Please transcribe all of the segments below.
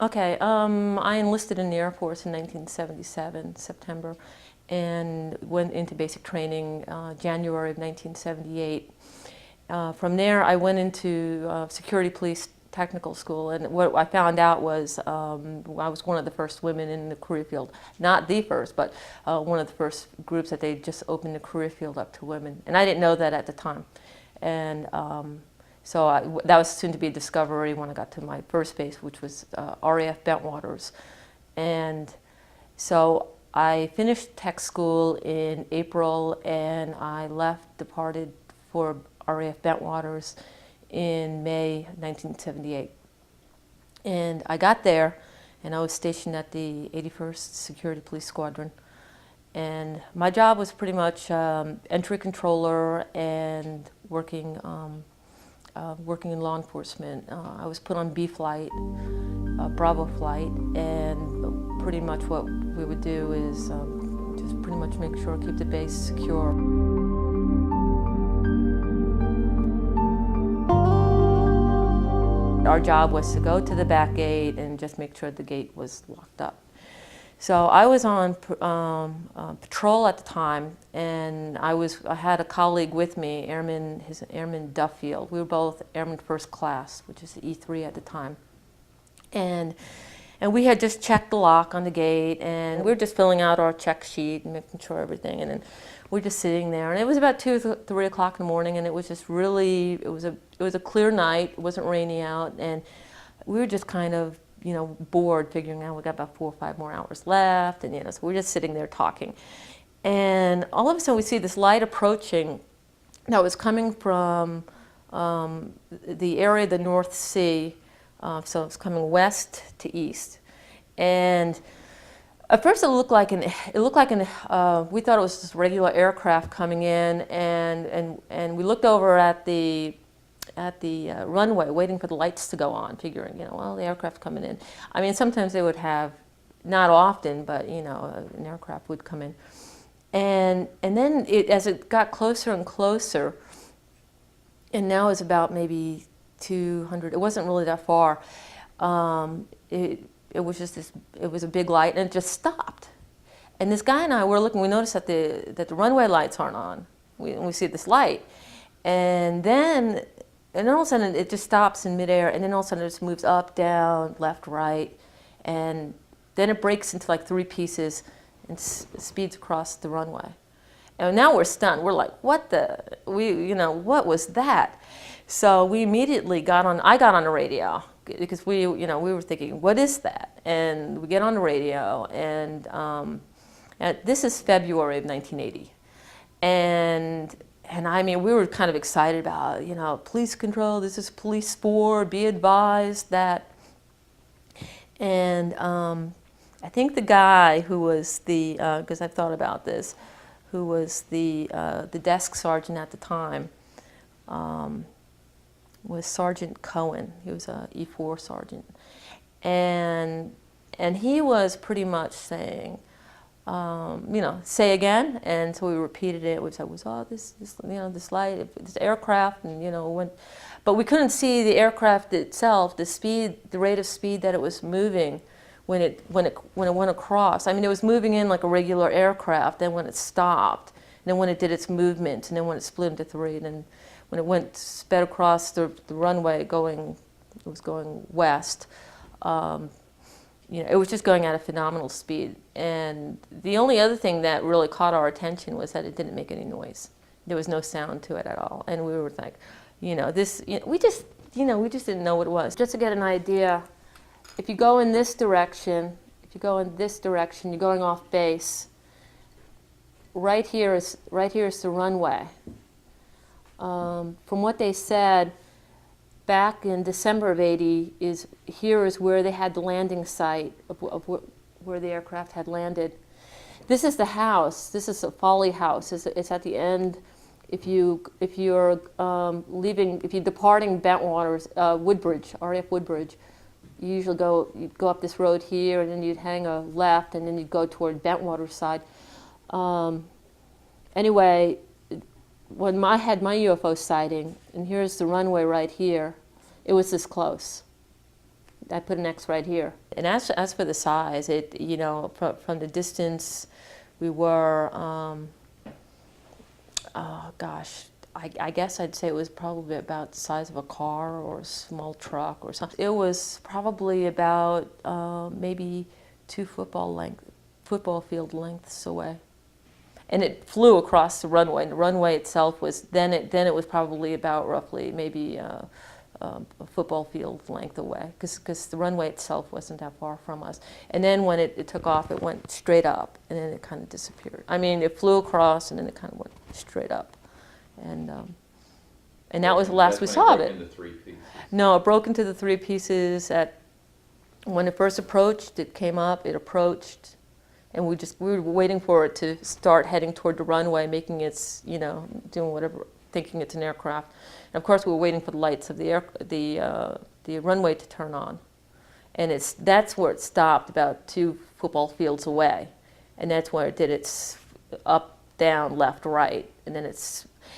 Okay, I enlisted in the Air Force in 1977, September, and went into basic training January of 1978. From there, I went into security police technical school, and what I found out was I was one of the first women in the career field. Not the first, but one of the first groups that they just opened the career field up to women. And I didn't know that at the time. And that was soon to be a discovery when I got to my first base, which was RAF Bentwaters. And so I finished tech school in April, and I departed for RAF Bentwaters in May 1978. And I got there, and I was stationed at the 81st Security Police Squadron. And my job was pretty much entry controller and working in law enforcement. I was put on B flight, Bravo flight, and pretty much what we would do is just pretty much make sure keep the base secure. Our job was to go to the back gate and just make sure the gate was locked up. So I was on patrol at the time, and I had a colleague with me, Airman Duffield. We were both Airman First Class, which is the E3 at the time. And we had just checked the lock on the gate, and we were just filling out our check sheet and making sure everything. And then we were just sitting there, and it was about 2 or 3 o'clock in the morning, and it was just really, it was a clear night. It wasn't rainy out, and we were just kind of, bored, figuring out we got about 4 or 5 more hours left, and so we're just sitting there talking. And all of a sudden we see this light approaching that was coming from the area of the North Sea, so it's coming west to east. And at first it looked like we thought it was just regular aircraft coming in, and we looked over at the runway, waiting for the lights to go on, figuring, well, the aircraft's coming in. I mean, sometimes they would have, not often, but, an aircraft would come in. And then as it got closer and closer, and now it's about maybe 200, it wasn't really that far, it was just it was a big light, and it just stopped. And this guy and I were looking, we noticed that the runway lights aren't on. We see this light. And then all of a sudden it just stops in midair, and then all of a sudden it just moves up, down, left, right, and then it breaks into like 3 pieces and speeds across the runway. And now we're stunned. We're like, what was that? So we immediately I got on the radio, because we were thinking, what is that? And we get on the radio, and this is February of 1980. And I mean, we were kind of excited about, police control, this is police 4, be advised that. And I think the guy who was because I've thought about this, who was the desk sergeant at the time, was Sergeant Cohen. He was a E4 sergeant. And he was pretty much saying, say again, and so we repeated it. We said, this light, this aircraft, and but we couldn't see the aircraft itself, the rate of speed that it was moving when it went across. I mean, it was moving in like a regular aircraft. Then when it stopped, and then when it did its movement, and then when it split into 3, and then when it sped across the runway, it was going west. It was just going at a phenomenal speed. And the only other thing that really caught our attention was that it didn't make any noise. There was no sound to it at all. And we were like, we just didn't know what it was. Just to get an idea, if you go in this direction, you're going off base. Right here is the runway. From what they said, back in December of '80, here is where they had the landing site of where the aircraft had landed. This is the house. This is a Folly House. It's at the end. If you're departing Bentwaters, Woodbridge, RAF Woodbridge, you usually you'd go up this road here, and then you'd hang a left, and then you'd go toward Bentwaters side. Anyway, when I had my UFO sighting, and here's the runway right here, it was this close. I put an X right here. And as for the size, from the distance, we were, oh gosh, I guess I'd say it was probably about the size of a car or a small truck or something. It was probably about maybe 2 football field lengths away. And it flew across the runway. And the runway itself was, then it was probably about roughly maybe a football field length away, because the runway itself wasn't that far from us. And then when it took off, it went straight up, and then it kind of disappeared. I mean, it flew across, and then it kind of went straight up. And that was the last we saw of it. Into 3 pieces. No, it broke into the 3 pieces when it first approached. It came up, it approached, and we were waiting for it to start heading toward the runway, making its, doing whatever, thinking it's an aircraft. And of course, we were waiting for the lights of the runway to turn on, and that's where it stopped, about 2 football fields away, and that's where it did its up, down, left, right, and then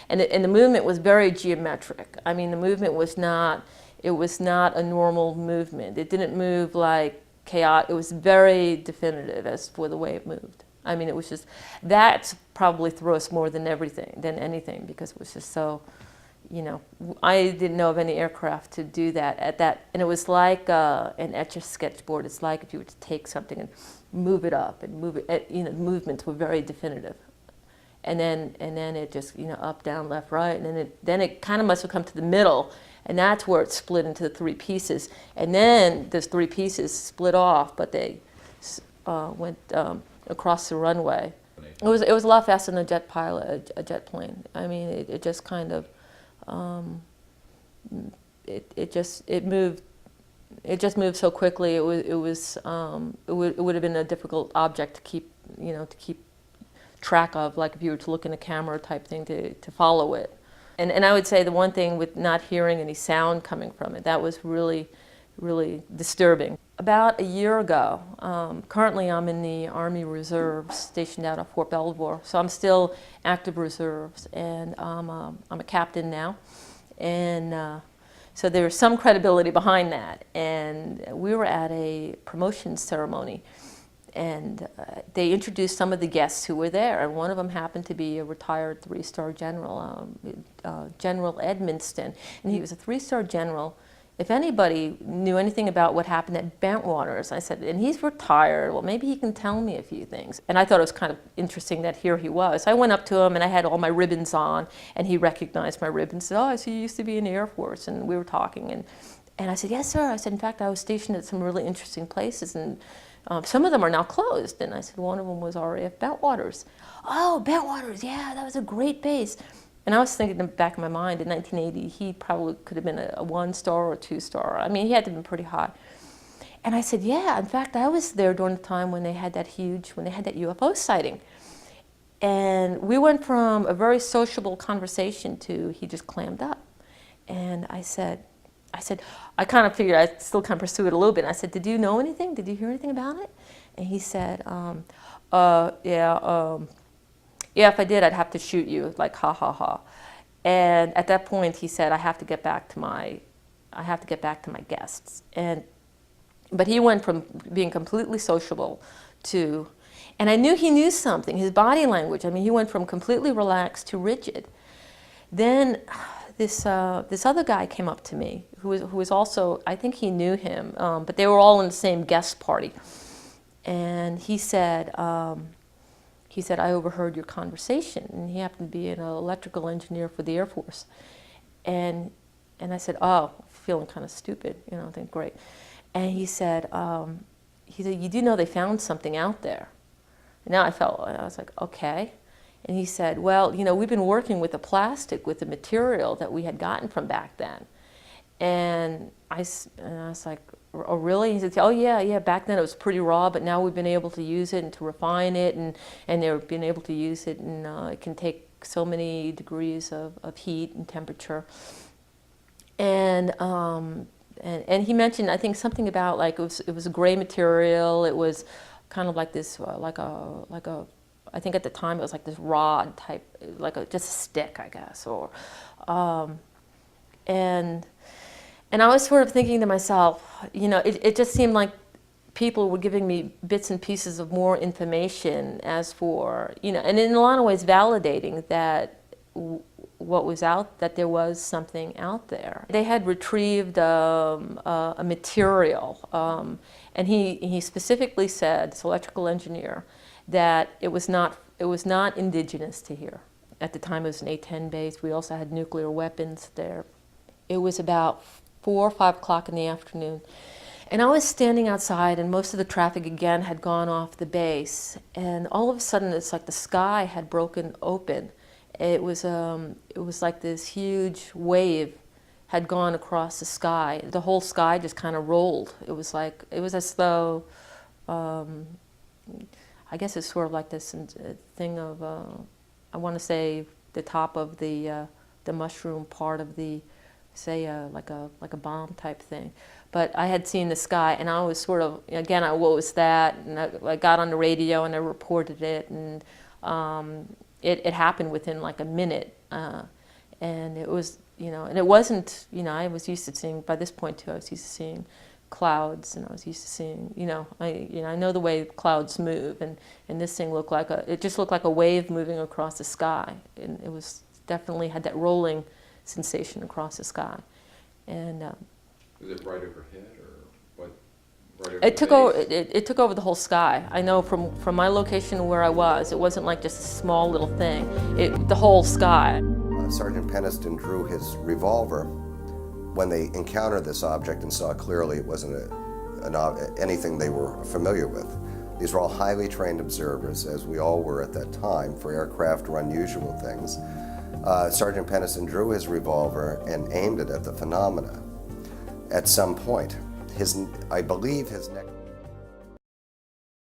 and the movement was very geometric. I mean, the movement was not a normal movement. It didn't move like chaotic. It was very definitive as for the way it moved. I mean, it was just, that probably threw us more than anything, because it was just so, I didn't know of any aircraft to do that at that, and it was like an Etch-a-Sketch board. It's like if you were to take something and move it up and move it, movements were very definitive. And then it just, up, down, left, right, and then it kind of must have come to the middle, and that's where it split into 3 pieces. And then those 3 pieces split off, but they went across the runway. It was a lot faster than a jet plane. I mean, it just kind of, it moved so quickly. It would have been a difficult object to keep track of, like if you were to look in a camera type thing to follow it. And I would say the one thing with not hearing any sound coming from it, that was really, really disturbing. About a year ago, currently I'm in the Army Reserves stationed out of Fort Belvoir, so I'm still active reserves, and I'm a captain now, and so there's some credibility behind that. And we were at a promotion ceremony, and they introduced some of the guests who were there, and one of them happened to be a retired 3-star general, General Edmonston, and he was a 3-star general. If anybody knew anything about what happened at Bentwaters, I said, and he's retired, well, maybe he can tell me a few things. And I thought it was kind of interesting that here he was. I went up to him, and I had all my ribbons on, and he recognized my ribbons and said, oh, I see you used to be in the Air Force, and we were talking. And I said, yes, sir. I said, in fact, I was stationed at some really interesting places, and some of them are now closed. And I said, one of them was RAF Bentwaters. Oh, Bentwaters, yeah, that was a great base. And I was thinking in the back of my mind, in 1980, he probably could have been a 1-star or a 2-star. I mean, he had to have been pretty high. And I said, yeah, in fact, I was there during the time when they had that UFO sighting. And we went from a very sociable conversation to he just clammed up. And I said, I kind of figured I'd still kind of pursue it a little bit. And I said, did you know anything? Did you hear anything about it? And he said, yeah, if I did, I'd have to shoot you, like, ha, ha, ha. And at that point, he said, I have to get back to my guests. But he went from being completely sociable to, and I knew he knew something, his body language. I mean, he went from completely relaxed to rigid. Then this other guy came up to me, who was also, I think he knew him, but they were all in the same guest party. And he said, I overheard your conversation. And he happened to be an electrical engineer for the Air Force. And I said, oh, feeling kind of stupid, I think, great. And he said, you do know they found something out there. And now I was like, okay. And he said, well, we've been working with the material that we had gotten from back then. And I was like, oh, really? He said, oh, yeah, back then it was pretty raw, but now we've been able to use it and to refine it, and they've been able to use it, and it can take so many degrees of heat and temperature. And he mentioned, I think, something about, like, it was a gray material. It was kind of like this, I think at the time it was like this rod type, like just a stick, I guess, or, And I was sort of thinking to myself, you know, it just seemed like people were giving me bits and pieces of more information as for, you know, and in a lot of ways validating that what was out, that there was something out there. They had retrieved a material, and he specifically said, this electrical engineer, that it was not indigenous to here. At the time it was an A-10 base. We also had nuclear weapons there. It was about 4 or 5 o'clock in the afternoon. And I was standing outside, and most of the traffic again had gone off the base. And all of a sudden, it's like the sky had broken open. It was like this huge wave had gone across the sky. The whole sky just kind of rolled. It was as though, I guess it's sort of like this thing of, I want to say the top of the mushroom part of the, say like a bomb type thing. But I had seen the sky, and I was sort of, again, what was that? And I got on the radio and I reported it, and it happened within like a minute. And it was, you know, and it wasn't, you know, I was used to seeing, by this point too, I was used to seeing clouds, and I was used to seeing, you know, I know the way clouds move, and this thing looked like it just looked like a wave moving across the sky, and it was definitely had that rolling sensation across the sky. And was it right overhead, or what? Right over it took over the whole sky. I know from my location where I was, it wasn't like just a small little thing. The whole sky. Sergeant Peniston drew his revolver when they encountered this object and saw clearly it wasn't anything they were familiar with. These were all highly trained observers, as we all were at that time, for aircraft or unusual things. Sergeant Peniston drew his revolver and aimed it at the phenomena. At some point, I believe his neck